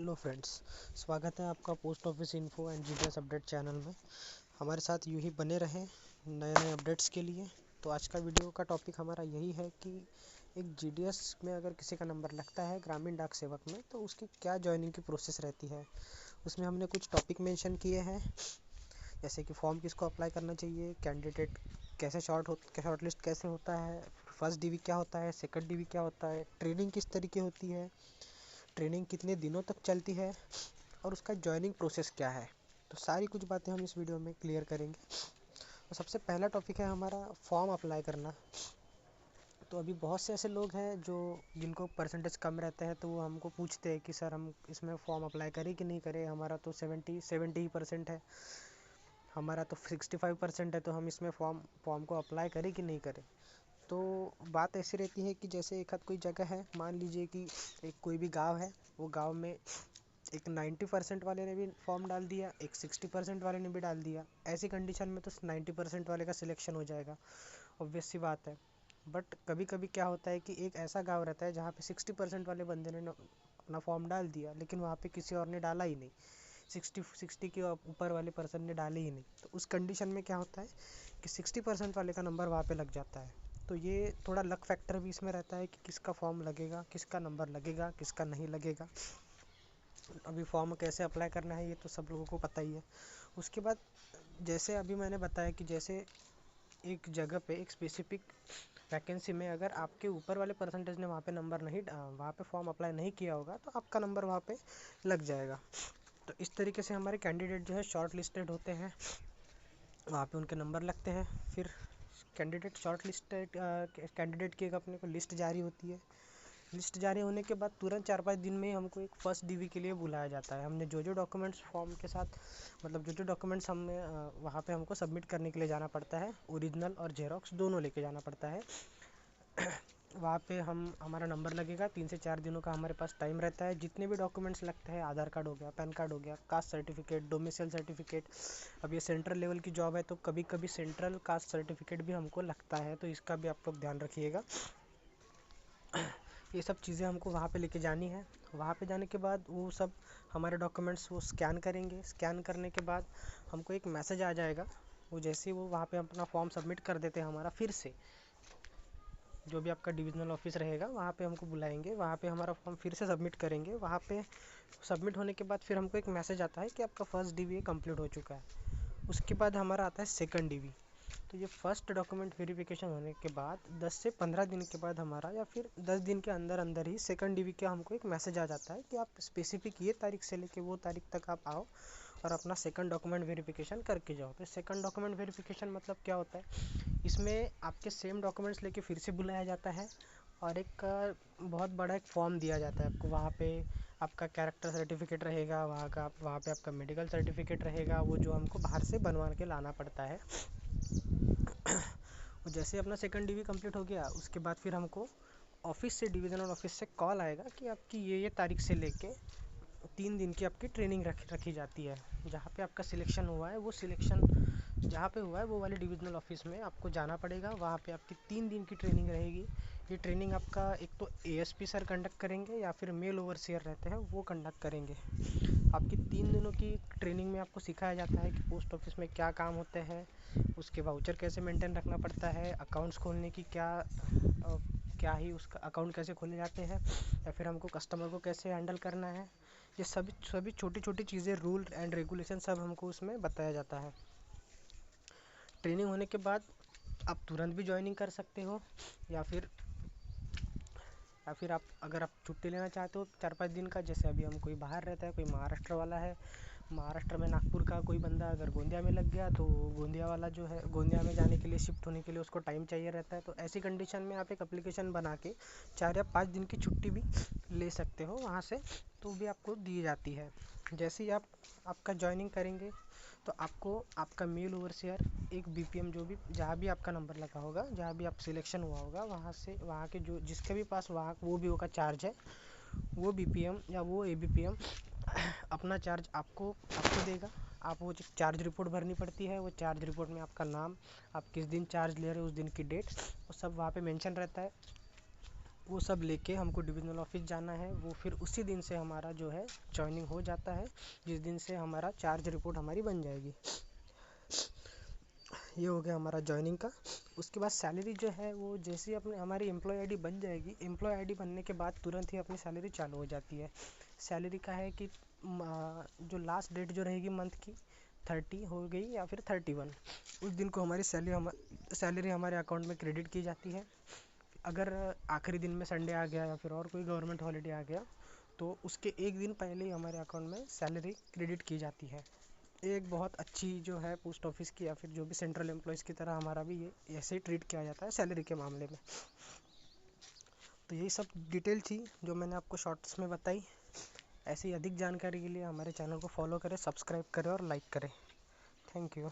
Hello friends, स्वागत है आपका post office info and GDS update channel में। हमारे साथ यूं ही बने रहें नए नए अपडेट्स के लिए। तो आज का वीडियो का टॉपिक हमारा यही है कि एक जीडीएस में अगर किसी का नंबर लगता है ग्रामीण डाक सेवक में, तो उसकी क्या ज्वाइनिंग की प्रोसेस रहती है। उसमें हमने कुछ टॉपिक मेंशन किए हैं, जैसे कि फॉर्म किसको अप्लाई करना चाहिए, कैंडिडेट कैसे शॉर्ट लिस्ट कैसे होता है, फर्स्ट डीवी क्या होता है, सेकंड डीवी क्या होता है, ट्रेनिंग किस तरीके होती है, ट्रेनिंग कितने दिनों तक चलती है और उसका जॉइनिंग प्रोसेस क्या है। तो सारी कुछ बातें हम इस वीडियो में क्लियर करेंगे। तो सबसे पहला टॉपिक है हमारा फॉर्म अप्लाई करना। तो अभी बहुत से ऐसे लोग हैं जो जिनको परसेंटेज कम रहते हैं, तो वो हमको पूछते हैं कि सर हम इसमें फॉर्म अप्लाई करें कि नहीं करें, हमारा तो 70 है, हमारा तो 65% है, तो हम इसमें फॉर्म को अप्लाई करें कि नहीं करें। तो बात ऐसी रहती है कि जैसे एक आध कोई जगह है, मान लीजिए कि एक कोई भी गांव है, वो गांव में एक 90% वाले ने भी फॉर्म डाल दिया, एक 60% वाले ने भी डाल दिया। ऐसी कंडीशन में तो 90% वाले का सिलेक्शन हो जाएगा, ऑब्वियस सी बात है। बट कभी कभी क्या होता है कि एक ऐसा गांव रहता है जहाँ पे 60% वाले बंदे ने अपना फॉर्म डाल दिया, लेकिन वहाँ पे किसी और ने डाला ही नहीं, 60 के ऊपर वाले पर्सन ने डाले ही नहीं। तो उस कंडीशन में क्या होता है कि 60% वाले का नंबर वहाँ पे लग जाता है। तो ये थोड़ा लक फैक्टर भी इसमें रहता है कि किसका फॉर्म लगेगा, किसका नंबर लगेगा, किसका नहीं लगेगा। अभी फॉर्म कैसे अप्लाई करना है ये तो सब लोगों को पता ही है। उसके बाद जैसे अभी मैंने बताया कि जैसे एक जगह पे एक स्पेसिफिक वैकेंसी में अगर आपके ऊपर वाले परसेंटेज ने वहाँ पे फॉर्म अप्लाई नहीं किया होगा, तो आपका नंबर वहाँ पे लग जाएगा। तो इस तरीके से हमारे कैंडिडेट जो है शॉर्ट लिस्टेड होते हैं, वहाँ पे उनके नंबर लगते हैं। फिर कैंडिडेट की एक अपने को लिस्ट जारी होती है। लिस्ट जारी होने के बाद तुरंत 4-5 दिन में हमको एक फर्स्ट डीवी के लिए बुलाया जाता है। हमने जो जो डॉक्यूमेंट्स फॉर्म के साथ, मतलब जो जो डॉक्यूमेंट्स हमने वहाँ पे हमको सबमिट करने के लिए जाना पड़ता है, ओरिजिनल और जेरोक्स दोनों लेके जाना पड़ता है। वहाँ पे हमारा नंबर लगेगा। 3 से 4 दिनों का हमारे पास टाइम रहता है। जितने भी डॉक्यूमेंट्स लगते हैं, आधार कार्ड हो गया, पैन कार्ड हो गया, कास्ट सर्टिफिकेट, डोमिसाइल सर्टिफिकेट। अब ये सेंट्रल लेवल की जॉब है, तो कभी कभी सेंट्रल कास्ट सर्टिफिकेट भी हमको लगता है, तो इसका भी आप लोग ध्यान रखिएगा। ये सब चीज़ें हमको वहाँ पे लेके जानी है। वहाँ पे जाने के बाद वो सब हमारे डॉक्यूमेंट्स वो स्कैन करेंगे। स्कैन करने के बाद हमको एक मैसेज आ जाएगा। वो जैसे ही वो वहाँ पे अपना फॉर्म सबमिट कर देते हैं, हमारा फिर से जो भी आपका डिविजनल ऑफिस रहेगा वहाँ पे हमको बुलाएंगे, वहाँ पे हमारा फॉर्म फिर से सबमिट करेंगे। वहाँ पे सबमिट होने के बाद फिर हमको एक मैसेज आता है कि आपका फर्स्ट डीवी कंप्लीट हो चुका है। उसके बाद हमारा आता है सेकंड डीवी। तो ये फर्स्ट डॉक्यूमेंट वेरिफिकेशन होने के बाद 10 से 15 दिन के बाद हमारा, या फिर 10 दिन के अंदर अंदर ही सेकंड डीवी का हमको एक मैसेज आ जाता है कि आप स्पेसिफिक ये तारीख से लेके वो तारीख तक आप आओ और अपना सेकंड डॉक्यूमेंट वेरिफिकेशन करके जाओ। तो सेकंड डॉक्यूमेंट वेरिफिकेशन मतलब क्या होता है, इसमें आपके सेम डॉक्यूमेंट्स लेके फिर से बुलाया जाता है और एक बहुत बड़ा एक फॉर्म दिया जाता है आपको। वहाँ पे आपका कैरेक्टर सर्टिफिकेट रहेगा, वहाँ पे आपका मेडिकल सर्टिफिकेट रहेगा, वो जो हमको बाहर से बनवा के लाना पड़ता है। जैसे अपना सेकंड डीवी कंप्लीट हो गया, उसके बाद फिर हमको ऑफिस से, डिविजनल ऑफिस से कॉल आएगा कि आपकी ये तारीख से लेके 3 दिन की आपकी ट्रेनिंग रखी जाती है। जहाँ पे आपका सिलेक्शन हुआ है, वो सिलेक्शन जहाँ पे हुआ है वो वाले डिविजनल ऑफिस में आपको जाना पड़ेगा। वहाँ पे आपकी 3 दिन की ट्रेनिंग रहेगी। ये ट्रेनिंग आपका एक तो एएसपी सर कंडक्ट करेंगे, या फिर मेल ओवरसियर रहते हैं वो कंडक्ट करेंगे। आपकी 3 दिनों की ट्रेनिंग में आपको सिखाया जाता है कि पोस्ट ऑफिस में क्या काम होते हैं, उसके वाउचर कैसे मेंटेन रखना पड़ता है, अकाउंट्स खोलने की क्या ही उसका अकाउंट कैसे खोले जाते हैं, या फिर हमको कस्टमर को कैसे हैंडल करना है। ये सभी छोटी छोटी चीज़ें, रूल एंड रेगुलेशन सब हमको उसमें बताया जाता है। ट्रेनिंग होने के बाद आप तुरंत भी ज्वाइनिंग कर सकते हो, या फिर आप अगर आप छुट्टी लेना चाहते हो 4-5 दिन का, जैसे अभी हम कोई बाहर रहता है, कोई महाराष्ट्र वाला है, महाराष्ट्र में नागपुर का कोई बंदा अगर गोंदिया में लग गया, तो गोंदिया वाला जो है गोंदिया में जाने के लिए, शिफ्ट होने के लिए उसको टाइम चाहिए रहता है। तो ऐसी कंडीशन में आप एक एप्लीकेशन बना के 4 या 5 दिन की छुट्टी भी ले सकते हो वहाँ से, तो भी आपको दी जाती है। जैसे ही आपका ज्वाइनिंग करेंगे, तो आपको आपका मेल ओवरसियर एक बीपीएम, जो भी जहाँ भी आपका नंबर लगा होगा, जहाँ भी आप सिलेक्शन हुआ होगा, वहाँ के जो जिसके भी पास वहाँ वो भी होगा चार्ज है, वो बीपीएम या वो एबीपीएम अपना चार्ज आपको देगा। आप वो चार्ज रिपोर्ट भरनी पड़ती है। वो चार्ज रिपोर्ट में आपका नाम, आप किस दिन चार्ज ले रहे हो, उस दिन की डेट, वो सब वहाँ पे मेंशन रहता है। वो सब लेके हमको डिविजनल ऑफिस जाना है। वो फिर उसी दिन से हमारा जो है जॉइनिंग हो जाता है, जिस दिन से हमारा चार्ज रिपोर्ट हमारी बन जाएगी। ये हो गया हमारा जॉइनिंग का। उसके बाद सैलरी जो है वो जैसे ही अपने हमारी एम्प्लॉय आईडी बन जाएगी, एम्प्लॉय आईडी बनने के बाद तुरंत ही अपनी सैलरी चालू हो जाती है। सैलरी का है कि जो लास्ट डेट जो रहेगी मंथ की 30 हो गई या फिर 31, उस दिन को हमारी सैलरी हमारे अकाउंट में क्रेडिट की जाती है। अगर आखिरी दिन में संडे आ गया या फिर और कोई गवर्नमेंट हॉलीडे आ गया तो उसके एक दिन पहले ही हमारे अकाउंट में सैलरी क्रेडिट की जाती है। एक बहुत अच्छी जो है पोस्ट ऑफिस की या फिर जो भी सेंट्रल एम्प्लॉयज़ की तरह हमारा भी ये ऐसे ही ट्रीट किया जाता है सैलरी के मामले में। तो यही सब डिटेल थी जो मैंने आपको शॉर्ट्स में बताई। ऐसी अधिक जानकारी के लिए हमारे चैनल को फॉलो करें, सब्सक्राइब करें और लाइक करें। Thank you.